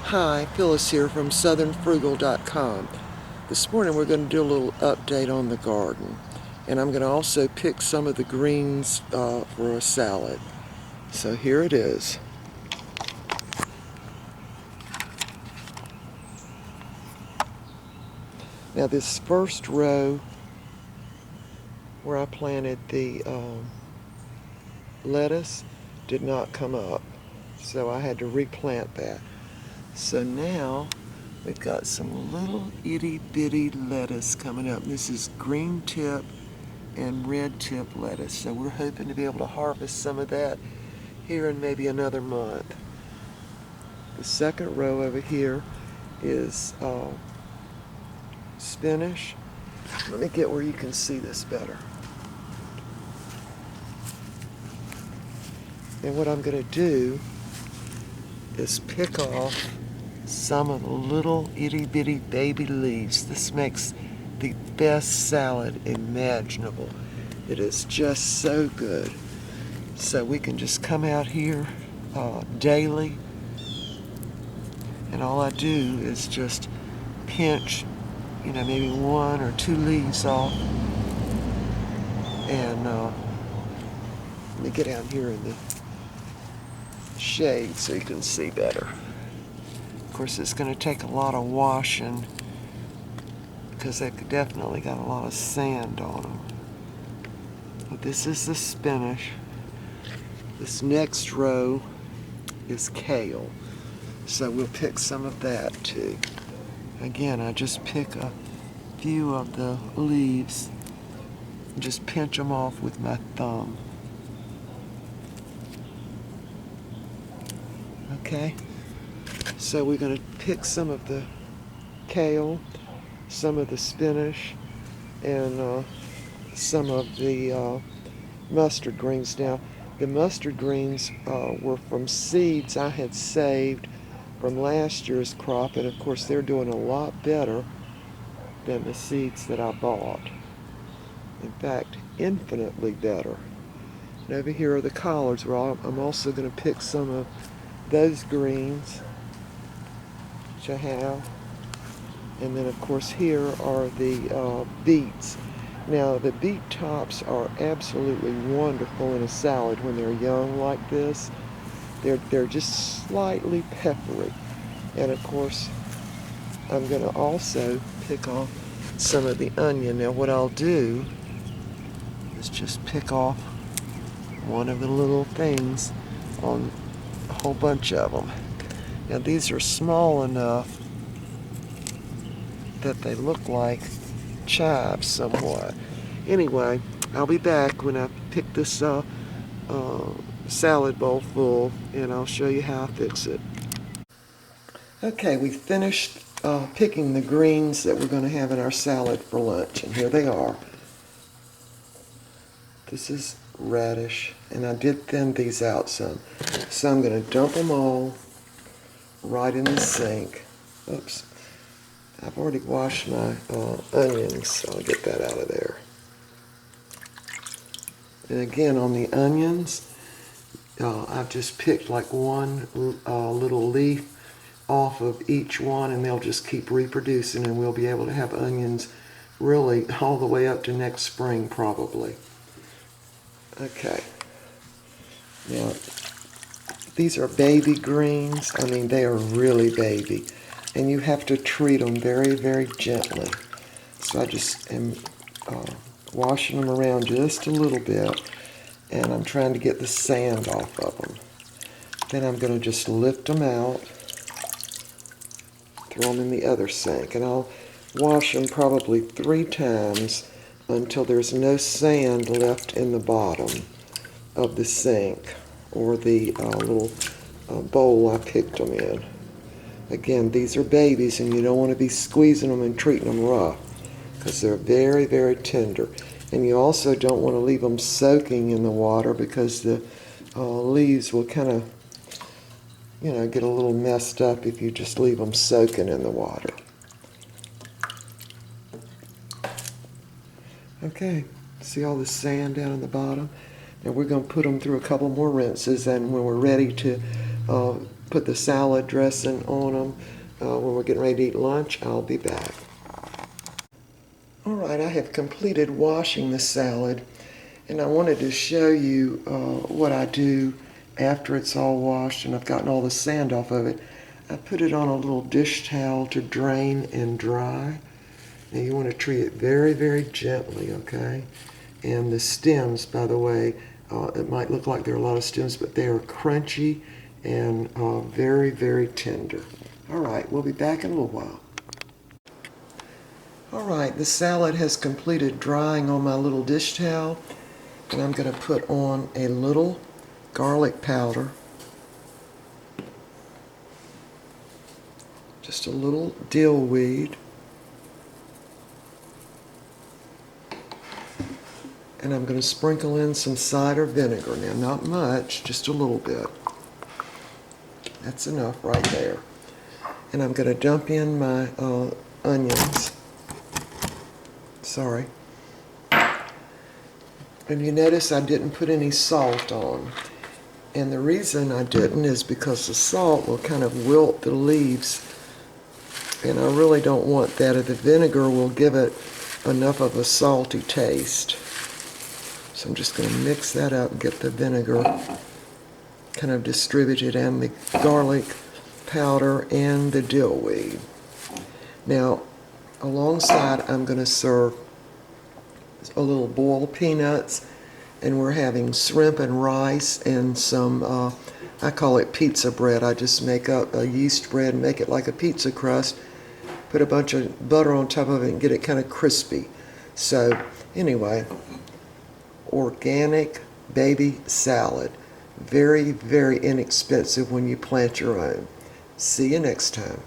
Hi, Phyllis here from southernfrugal.com. This morning we're going to do a little update on the garden, and I'm going to also pick some of the greens for a salad. So here it is. Now this first row where I planted the lettuce did not come up, so I had to replant that. So now we've got some little itty bitty lettuce coming up. This is green tip and red tip lettuce. So we're hoping to be able to harvest some of that here in maybe another month. The second row over here is spinach. Let me get where you can see this better. And what I'm going to do is pick off some of the little itty bitty baby leaves. This makes the best salad imaginable. It is just so good. So we can just come out here daily, and all I do is just pinch, maybe one or two leaves off, and let me get out here in the shade so you can see better. Of course, it's going to take a lot of washing because they've definitely got a lot of sand on them. But this is the spinach. This next row is kale, so we'll pick some of that too. Again, I just pick a few of the leaves and just pinch them off with my thumb. Okay, so we're going to pick some of the kale, some of the spinach, and some of the mustard greens. Now, the mustard greens were from seeds I had saved from last year's crop, and of course they're doing a lot better than the seeds that I bought. In fact, infinitely better. And over here are the collards. Well, I'm also going to pick some of those greens, which I have. And then of course here are the beets. Now the beet tops are absolutely wonderful in a salad when they're young like this. They're just slightly peppery. And of course I'm going to also pick off some of the onion. Now what I'll do is just pick off one of the little things on a whole bunch of them. Now these are small enough that they look like chives somewhat. Anyway, I'll be back when I pick this salad bowl full, and I'll show you how I fix it. Okay, we finished picking the greens that we're going to have in our salad for lunch, and here they are. This is radish, and I did thin these out some. So I'm going to dump them all right in the sink. Oops. I've already washed my onions, so I'll get that out of there. And again, on the onions, I've just picked like one little leaf off of each one, and they'll just keep reproducing, and we'll be able to have onions really all the way up to next spring probably. Okay. Now, these are baby greens. I mean, they are really baby. And you have to treat them very, very gently. So I just am washing them around just a little bit, and I'm trying to get the sand off of them. Then I'm going to just lift them out, throw them in the other sink, and I'll wash them probably 3 times until there's no sand left in the bottom of the sink or the little bowl I picked them in. Again, these are babies, and you don't want to be squeezing them and treating them rough because they're very, very tender. And you also don't want to leave them soaking in the water because the leaves will kind of, get a little messed up if you just leave them soaking in the water. Okay, see all the sand down in the bottom? Now we're going to put them through a couple more rinses, and when we're ready to put the salad dressing on them when we're getting ready to eat lunch. I'll be back. All right, I have completed washing the salad, and I wanted to show you what I do after it's all washed and I've gotten all the sand off of it. I put it on a little dish towel to drain and dry. Now you want to treat it very, very gently, okay? And the stems, by the way, it might look like there are a lot of stems, but they are crunchy and very, very tender. All right, we'll be back in a little while. All right, the salad has completed drying on my little dish towel, and I'm going to put on a little garlic powder, just a little dill weed, and I'm going to sprinkle in some cider vinegar. Now, not much, just a little bit. That's enough right there. And I'm going to dump in my onions. Sorry. And you notice I didn't put any salt on. And the reason I didn't is because the salt will kind of wilt the leaves. And I really don't want that. Or the vinegar will give it enough of a salty taste. So I'm just going to mix that up and get the vinegar kind of distributed and the garlic powder and the dill weed. Now, alongside I'm going to serve a little boiled peanuts, and we're having shrimp and rice and some, I call it pizza bread. I just make up a yeast bread and make it like a pizza crust, put a bunch of butter on top of it and get it kind of crispy. So anyway, organic baby salad. Very, very inexpensive when you plant your own. See you next time.